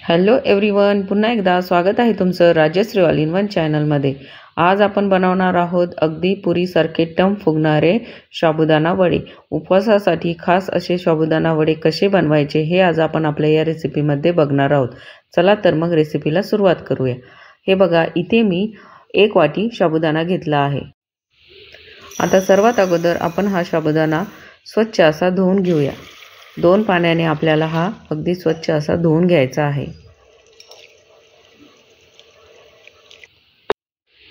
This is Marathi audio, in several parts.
हॅलो एव्हरीवन, पुन्हा एकदा स्वागत आहे तुमचं राजश्री ऑल इन वन चॅनलमध्ये। आज आपण बनवणार आहोत अगदी पुरीसारखे टम फुगणारे साबुदाणा वडे। उपवासासाठी खास असे साबुदाणा वडे कसे बनवायचे हे आज आपण आपल्या या रेसिपीमध्ये बघणार आहोत। चला तर मग रेसिपीला सुरुवात करूया। हे बघा, इथे मी 1 वाटी साबुदाणा घेतला आहे। आता सर्वात अगोदर आपण हा साबुदाणा स्वच्छ असा धुवून घेऊया। 2 पाण्याने आपल्याला हा अगदी स्वच्छ असा धुवून घ्यायचा आहे।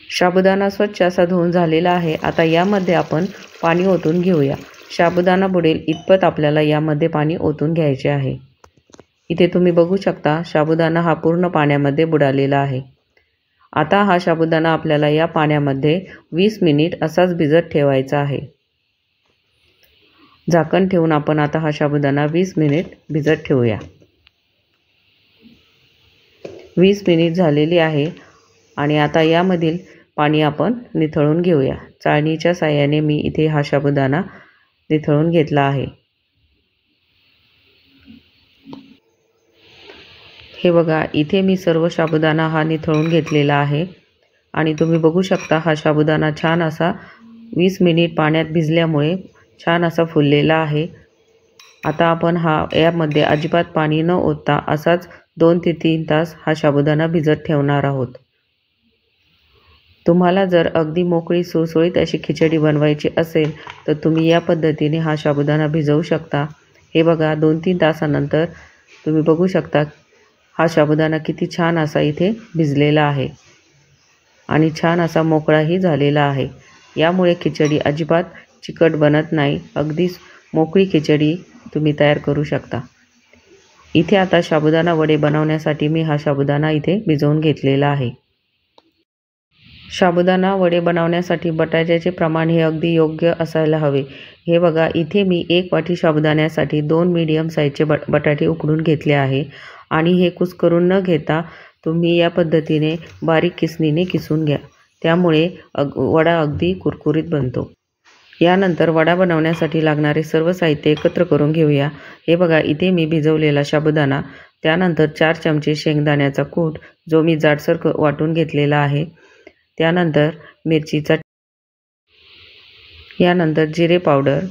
साबुदाणा स्वच्छ असा धुवून झालेला आहे। आता यामध्ये आपण पाणी ओतून घेऊया। साबुदाणा बुडेल इतपत आपल्याला यामध्ये पाणी ओतून घ्यायचे आहे। इथे तुम्ही बघू शकता साबुदाणा हा पूर्ण पाण्यामध्ये बुडालेला आहे। आता हा साबुदाणा आपल्याला या पाण्यामध्ये 20 मिनिट असाच भिजत ठेवायचा आहे। झाकण ठेवून आपण आता हा साबुदाणा 20 मिनिट भिजत ठेवूया। 20 मिनिट झालेली आहे आणि आता यामधील पाणी आपण निथळून घेऊया। चाळणीच्या साहाय्याने मी इथे हा साबुदाणा निथळून घेतला आहे। हे बघा, इथे मी सर्व साबुदाणा हा निथळून घेतलेला आहे आणि तुम्ही बघू शकता हा साबुदाणा छान असा 20 मिनिट पाण्यात भिजल्यामुळे छान असा फुललेला आहे। आता आपण यामध्ये अजिबात पाणी न ओतता असाच 2 ते 3 तास हा साबुदाणा भिजत ठेवणार आहोत। तुम्हाला जर अगदी मोकळी सुळसुळीत अशी खिचडी बनवायची असेल तर तुम्ही या पद्धतीने हा साबुदाणा भिजवू शकता। हे बघा, 2-3 तासानंतर तुम्ही बघू शकता हा साबुदाणा किती छान असा इथे भिजलेला आहे आणि छान असा मोकळाही झालेला आहे। यामुळे खिचडी अजिबात चिकट बनत नाही, अगदी मोकळी खिचडी तुम्ही तयार करू शकता। इथे आता साबुदाणा वडे बनवण्यासाठी मी हा साबुदाणा इथे भिजवून घेतलेला आहे। साबुदाणा वडे बनवण्यासाठी बटाट्याचे प्रमाण हे अगदी योग्य असायला हवे। हे बघा, इथे मी 1 वाटी साबुदाण्यासाठी 2 मीडियम साईजचे बटाटे उकडून घेतले आहे आणि हे कुस्करून न घेता तुम्ही या पद्धतीने बारीक किसणीने किसून घ्या, त्यामुळे वडा अगदी कुरकुरीत बनतो। यानंतर वडा बनवण्यासाठी लागणारे सर्व साहित्य एकत्र करून घेऊया। हे बघा, इथे मी भिजवलेला साबुदाणा, त्यानंतर 4 चमचे शेंगदाण्याचा कूट जो मी जाडसर वाटून घेतलेला आहे, त्यानंतर मिरचीचा, यानंतर जिरे पावडर,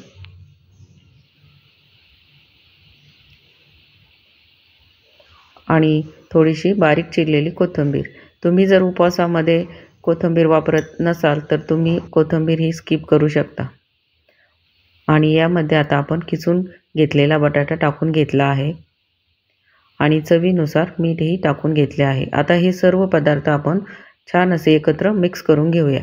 आणि थोडीशी बारीक चिरलेली कोथिंबीर। तुम्ही जर उपवासामध्ये कोथिंबीर वापरत नसाल तर तुम्ही कोथिंबीर ही स्किप करू शकता। आणि यामध्ये आता आपण किसून घेतलेला बटाटा टाकून घेतला आहे आणि चवीनुसार मीठही टाकून घेतले आहे। आता हे सर्व पदार्थ आपण छान असे एकत्र मिक्स करून घेऊया।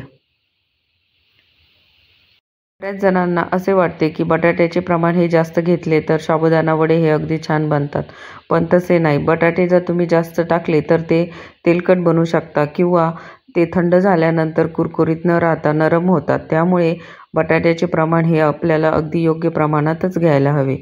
बऱ्याच जणांना असे वाटते की बटाट्याचे प्रमाण हे जास्त घेतले तर साबुदाणा वडे हे अगदी छान बनतात, पण तसे नाही। बटाटे जर तुम्ही जास्त टाकले तर ते तेलकट बनू शकतात किंवा ते थंड झाल्यानंतर कुरकुरीत न राहता नरम होतात। त्यामुळे बटाट्याचे प्रमाण हे आपल्याला अगदी योग्य प्रमाणातच घ्यायला हवे।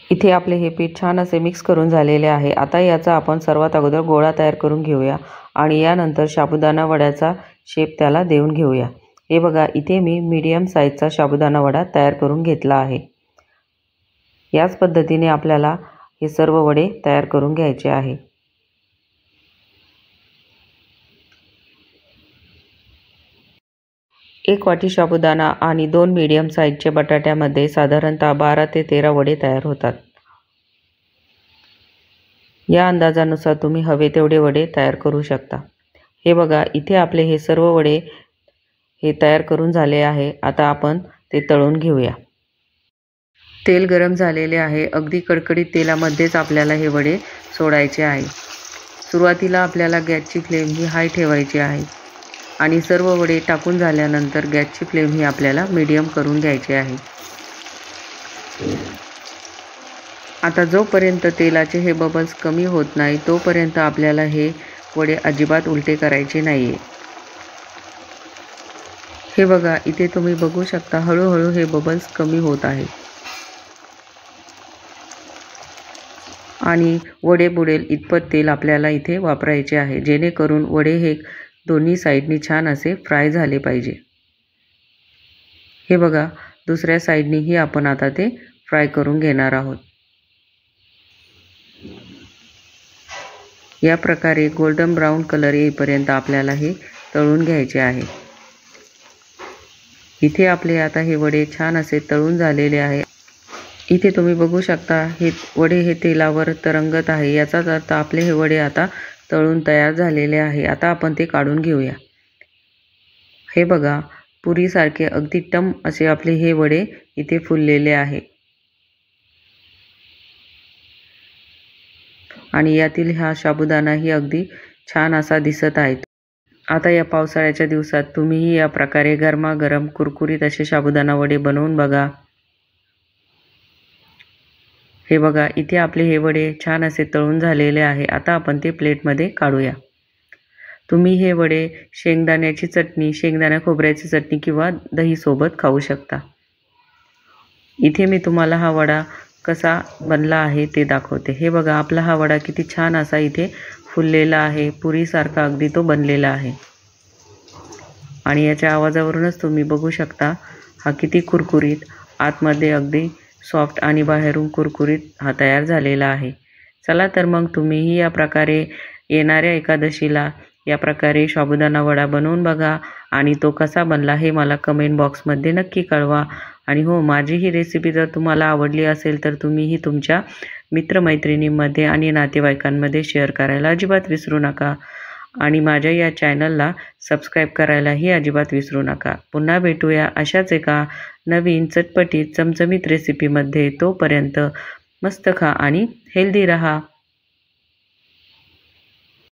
इथे आपले हे पीठ छान असे मिक्स करून झालेले आहे। आता याचा आपण सर्वात अगोदर गोळा तयार करून घेऊया आणि यानंतर साबुदाणा वड्याचा शेप त्याला देऊन घेऊया। हे बघा, इथे मी मीडियम साईजचा साबुदाणा वडा तयार करून घेतला आहे। याच पद्धतीने आपल्याला हे सर्व वडे तयार करून घ्यायचे आहे। एक वाटी साबुदाणा आणि 2 मीडियम साईजचे बटाट्यामध्ये साधारणतः 12 ते 13 वडे तयार होतात। या अंदाजानुसार तुम्ही हवे तेवढे वडे तयार करू शकता। हे बघा, इथे आपले हे सर्व वडे हे तयार करून झाले आहे। आता आपण ते तळून घेऊया। तेल गरम झालेले आहे। अगदी कडकडीत तेलामध्येच आपल्याला हे वडे सोडायचे आहे। सुरुवातीला आपल्याला गॅसची फ्लेम ही हाय ठेवायची आहे आणि सर्व वडे टाकून झाल्यानंतर गॅसची फ्लेम ही आपल्याला मीडियम करून घ्यायची आहे। आता जोपर्यंत तेलाचे हे बबल्स कमी होत नाही तोपर्यंत आपल्याला हे वडे अजिबात उलटे करायचे नाहीये। हे बघा, इथे तुम्ही बघू शकता हळूहळू हे बबल्स कमी होत आहे आणि वडे बुडेल इतपत तेल आपल्याला इथे वापरायचे आहे, जेणेकरून वडे हे दोन्ही साईडनी छान असे फ्राय झाले पाहिजे। हे बघा, दुसऱ्या साईडनीही आपण आता ते फ्राय करून घेणार आहोत। या प्रकारे गोल्डन ब्राऊन कलर येईपर्यंत आपल्याला हे तळून घ्यायचे आहे। इथे आपले आता हे वडे छान असे तळून झालेले आहे। इथे तुम्ही बघू शकता हे वडे हे तेलावर तरंगत आहे, याचाच अर्थ आपले हे वडे आता तळून तयार झालेले आहे। आता आपण ते काढून घेऊया। हे बघा, पुरीसारखे अगदी टम असे आपले हे वडे इथे फुललेले आहे आणि यातील हा साबुदाणाही अगदी छान असा दिसत आहे। आता या पावसाळ्याच्या दिवसात तुम्हीही या प्रकारे गरमागरम कुरकुरीत असे साबुदाणा वडे बनवून बघा। हे बघा, इथे आपले हे वडे छान असे तळून झालेले आहे। आता आपण ते प्लेटमध्ये काढूया। तुम्ही हे वडे शेंगदाण्याची चटणी, शेंगदाणा खोबऱ्याची चटणी किंवा दही सोबत खाऊ शकता। इथे मी तुम्हाला हा वडा कसा बनला आहे ते दाखवते। हे बघा, आपला हा वडा किती छान असा इथे फुललेला आहे, पुरीसारखा अगदी तो बनलेला आहे आणि याच्या आवाजावरूनच तुम्ही बघू शकता हा किती कुरकुरीत, आतमध्ये अगदी सॉफ्ट आणि बाहेरून कुरकुरीत हा तयार झालेला आहे। चला तर मग तुम्हीही या प्रकारे येणाऱ्या एकादशीला या प्रकारे साबुदाणा वडा बनवून बघा आणि तो कसा बनला हे मला कमेंट बॉक्समध्ये नक्की कळवा। आणि हो, माझी ही रेसिपी जर तुम्हाला आवडली असेल तर तुम्हीही तुमच्या मित्रमैत्रिणींमध्ये आणि नातेवाईकांमध्ये शेअर करायला अजिबात विसरू नका आणि माझ्या या चॅनलला सबस्क्राईब करायलाही अजिबात विसरू नका। पुन्हा भेटूया अशाच एका नवीन चटपटीत चमचमीत रेसिपीमध्ये। तोपर्यंत मस्त खा आणि हेल्दी रहा।